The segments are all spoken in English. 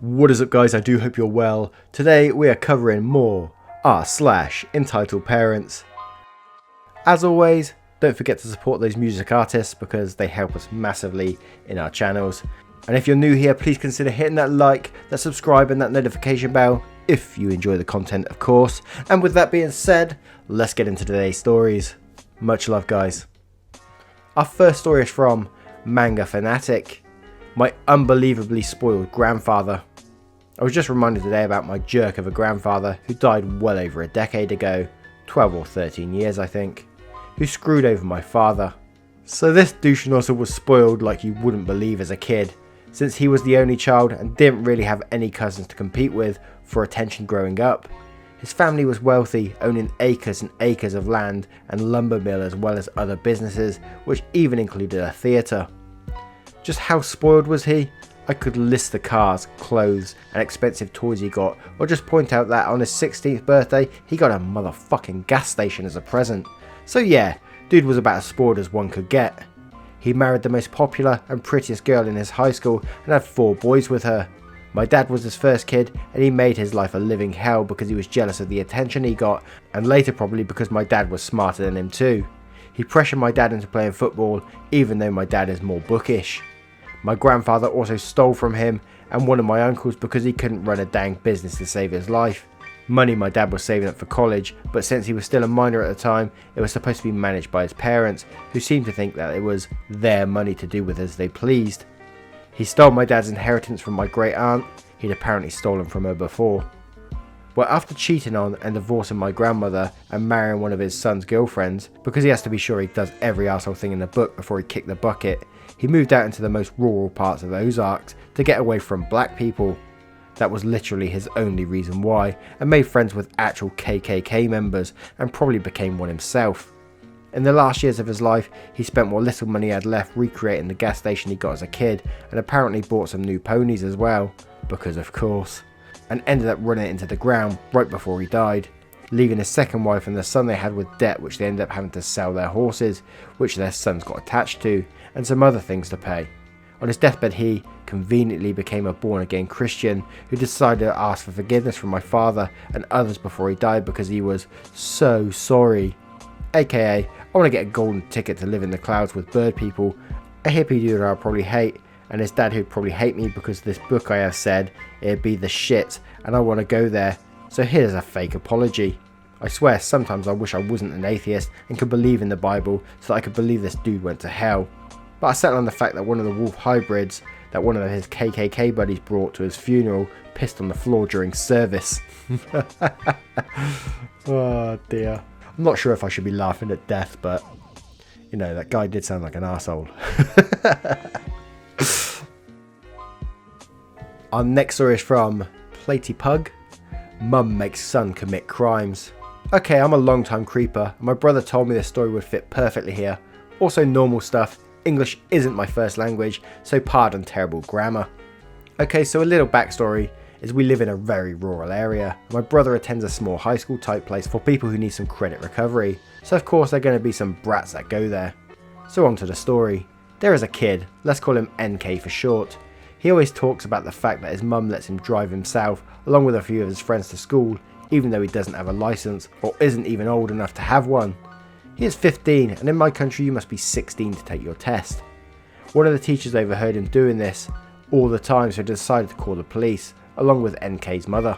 What is up, guys? I do hope you're well. Today we are covering more /Entitled Parents. As always, don't forget to support those music artists because they help us massively in our channels. And if you're new here, please consider hitting that like, that subscribe and that notification bell if you enjoy the content, of course. And with that being said, let's get into today's stories. Much love, guys. Our first story is from Manga Fanatic. My unbelievably spoiled grandfather. I was just reminded today about my jerk of a grandfather who died well over a decade ago, 12 or 13 years I think, who screwed over my father. So this douche nozzle was spoiled like you wouldn't believe as a kid, since he was the only child and didn't really have any cousins to compete with for attention growing up. His family was wealthy, owning acres and acres of land and lumber mill as well as other businesses, which even included a theatre. Just how spoiled was he? I could list the cars, clothes and expensive toys he got, or just point out that on his 16th birthday he got a motherfucking gas station as a present. So yeah, dude was about as spoiled as one could get. He married the most popular and prettiest girl in his high school and had 4 boys with her. My dad was his first kid and he made his life a living hell because he was jealous of the attention he got, and later probably because my dad was smarter than him too. He pressured my dad into playing football even though my dad is more bookish. My grandfather also stole from him and one of my uncles because he couldn't run a dang business to save his life. Money my dad was saving up for college, but since he was still a minor at the time, it was supposed to be managed by his parents, who seemed to think that it was their money to do with as they pleased. He stole my dad's inheritance from my great aunt. He'd apparently stolen from her before. Well, after cheating on and divorcing my grandmother and marrying one of his son's girlfriends, because he has to be sure he does every arsehole thing in the book before he kicked the bucket, he moved out into the most rural parts of the Ozarks to get away from black people. That was literally his only reason why, and made friends with actual KKK members and probably became one himself. In the last years of his life, he spent what little money he had left recreating the gas station he got as a kid, and apparently bought some new ponies as well, because of course, and ended up running it into the ground right before he died, leaving his second wife and the son they had with debt, which they ended up having to sell their horses, which their sons got attached to, and some other things to pay. On his deathbed he conveniently became a born-again Christian who decided to ask for forgiveness from my father and others before he died because he was so sorry. AKA, I want to get a golden ticket to live in the clouds with bird people, a hippie dude I'll probably hate, and his dad who'd probably hate me because this book I have said it'd be the shit and I want to go there, so here's a fake apology. I swear sometimes I wish I wasn't an atheist and could believe in the Bible so that I could believe this dude went to hell. But I settled on the fact that one of the wolf hybrids that one of his KKK buddies brought to his funeral pissed on the floor during service. Oh dear. I'm not sure if I should be laughing at death, but you know, that guy did sound like an arsehole. Our next story is from Platy Pug. Mum makes son commit crimes. Okay, I'm a long time creeper and my brother told me this story would fit perfectly here. Also normal stuff. English isn't my first language, so pardon terrible grammar. Okay, so a little backstory is we live in a very rural area. My brother attends a small high school type place for people who need some credit recovery, so of course there are going to be some brats that go there. So on to the story. There is a kid, let's call him NK for short. He always talks about the fact that his mum lets him drive himself along with a few of his friends to school, even though he doesn't have a license or isn't even old enough to have one. He is 15 and in my country you must be 16 to take your test. One of the teachers overheard him doing this all the time, so decided to call the police, along with NK's mother.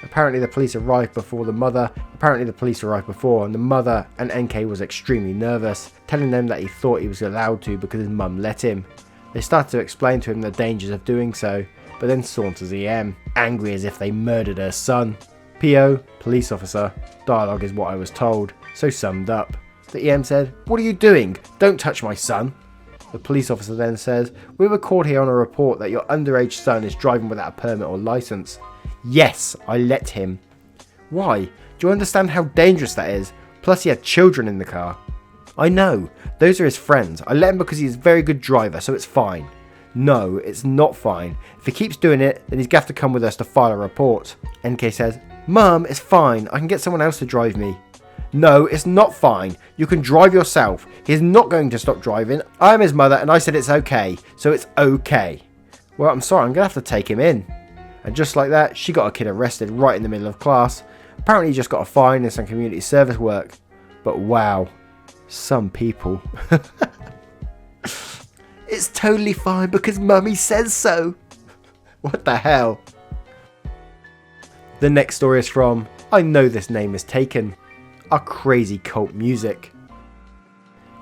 Apparently the police arrived before and the mother and NK was extremely nervous, telling them that he thought he was allowed to because his mum let him. They started to explain to him the dangers of doing so, but then saunters EM, angry as if they murdered her son. PO, police officer, dialogue is what I was told, so summed up. The EM said, "What are you doing? Don't touch my son." The police officer then says, "We were called here on a report that your underage son is driving without a permit or license." "Yes, I let him." "Why? Do you understand how dangerous that is? Plus he had children in the car." "I know, those are his friends. I let him because he's a very good driver, so it's fine." "No, it's not fine. If he keeps doing it, then he's going to have to come with us to file a report." NK says, "Mum, it's fine. I can get someone else to drive me." "No, it's not fine. You can drive yourself. He's not going to stop driving. I am his mother and I said it's okay, so it's okay." "Well, I'm sorry, I'm going to have to take him in." And just like that, she got a kid arrested right in the middle of class. Apparently just got a fine and some community service work. But wow, some people. It's totally fine because mummy says so. What the hell? The next story is from, I know this name is taken, our crazy cult music.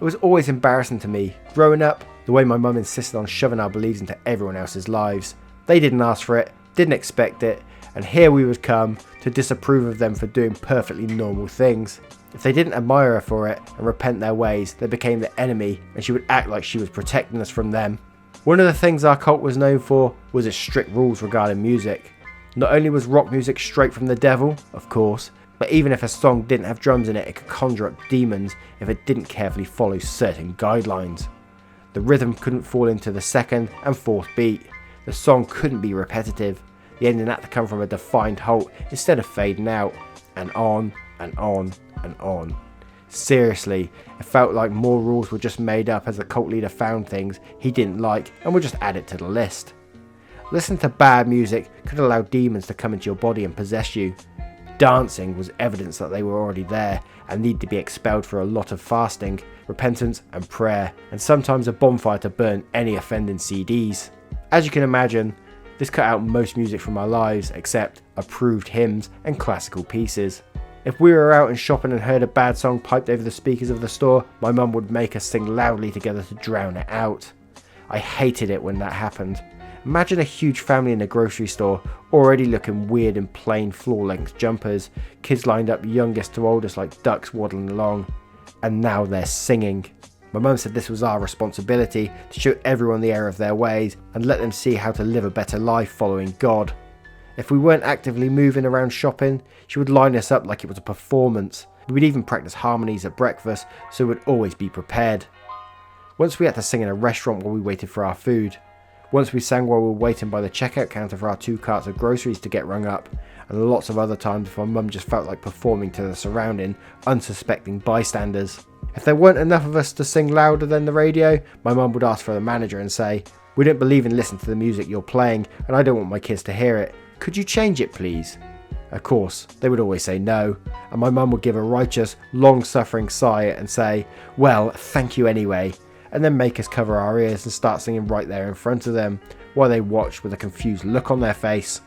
It was always embarrassing to me, growing up, the way my mum insisted on shoving our beliefs into everyone else's lives. They didn't ask for it, didn't expect it, and here we would come to disapprove of them for doing perfectly normal things. If they didn't admire her for it and repent their ways, they became the enemy, and she would act like she was protecting us from them. One of the things our cult was known for was its strict rules regarding music. Not only was rock music straight from the devil, of course, but even if a song didn't have drums in it, it could conjure up demons if it didn't carefully follow certain guidelines. The rhythm couldn't fall into the second and fourth beat. The song couldn't be repetitive. The ending had to come from a defined halt instead of fading out, and on and on and on. Seriously, it felt like more rules were just made up as the cult leader found things he didn't like and would just add it to the list. Listening to bad music could allow demons to come into your body and possess you. Dancing was evidence that they were already there and needed to be expelled through a lot of fasting, repentance and prayer, and sometimes a bonfire to burn any offending CDs. As you can imagine, this cut out most music from our lives except approved hymns and classical pieces. If we were out and shopping and heard a bad song piped over the speakers of the store, my mum would make us sing loudly together to drown it out. I hated it when that happened. Imagine a huge family in a grocery store, already looking weird in plain floor-length jumpers, kids lined up youngest to oldest like ducks waddling along, and now they're singing. My mum said this was our responsibility to show everyone the error of their ways and let them see how to live a better life following God. If we weren't actively moving around shopping, she would line us up like it was a performance. We would even practice harmonies at breakfast, so we'd always be prepared. Once we had to sing in a restaurant while we waited for our food. Once we sang while we were waiting by the checkout counter for our 2 carts of groceries to get rung up, and lots of other times if my mum just felt like performing to the surrounding, unsuspecting bystanders. If there weren't enough of us to sing louder than the radio, my mum would ask for the manager and say, "We don't believe in listening to the music you're playing, and I don't want my kids to hear it. Could you change it please?" Of course, they would always say no, and my mum would give a righteous, long-suffering sigh and say, "Well, thank you anyway," and then make us cover our ears and start singing right there in front of them, while they watched with a confused look on their face.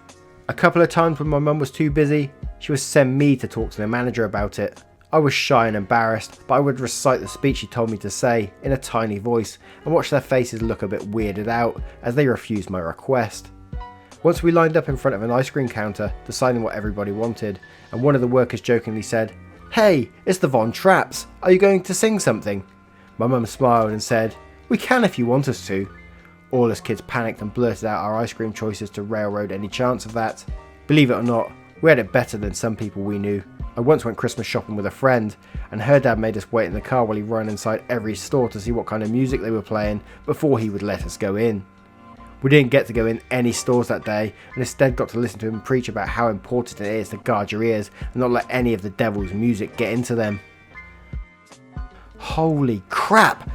A couple of times when my mum was too busy, she would send me to talk to the manager about it. I was shy and embarrassed, but I would recite the speech she told me to say in a tiny voice and watch their faces look a bit weirded out as they refused my request. Once we lined up in front of an ice cream counter, deciding what everybody wanted, and one of the workers jokingly said, "Hey, it's the Von Trapps, are you going to sing something?" My mum smiled and said, "We can if you want us to." All us kids panicked and blurted out our ice cream choices to railroad any chance of that. Believe it or not, we had it better than some people we knew. I once went Christmas shopping with a friend, and her dad made us wait in the car while he ran inside every store to see what kind of music they were playing before he would let us go in. We didn't get to go in any stores that day, and instead got to listen to him preach about how important it is to guard your ears and not let any of the devil's music get into them. Holy crap!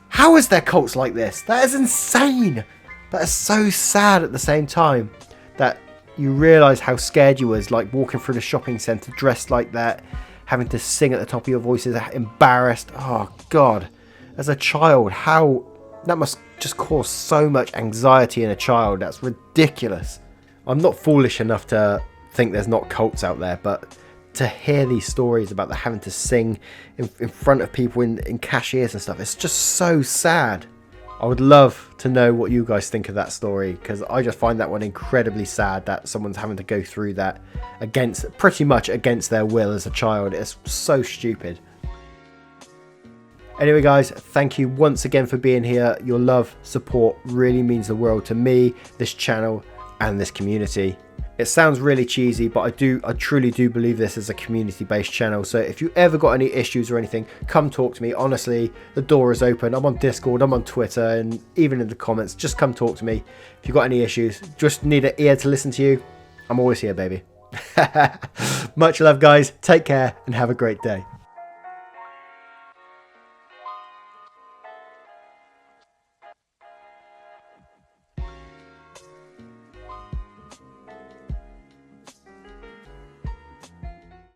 How is there cults like this? That is insane! That is so sad at the same time. That you realise how scared you was, like walking through the shopping centre dressed like that, having to sing at the top of your voices, embarrassed. Oh god. As a child, how... that must just cause so much anxiety in a child. That's ridiculous. I'm not foolish enough to think there's not cults out there, but to hear these stories about the having to sing in front of people in cashiers and stuff, it's just so sad. I would love to know what you guys think of that story, because I just find that one incredibly sad that someone's having to go through that pretty much against their will as a child. It's so stupid. Anyway guys, thank you once again for being here. Your love, support really means the world to me, this channel and this community. It sounds really cheesy, but I truly do believe this is a community-based channel. So if you ever got any issues or anything, come talk to me. Honestly, the door is open. I'm on Discord, I'm on Twitter, and even in the comments, just come talk to me. If you got any issues, just need an ear to listen to you, I'm always here, baby. Much love, guys. Take care and have a great day.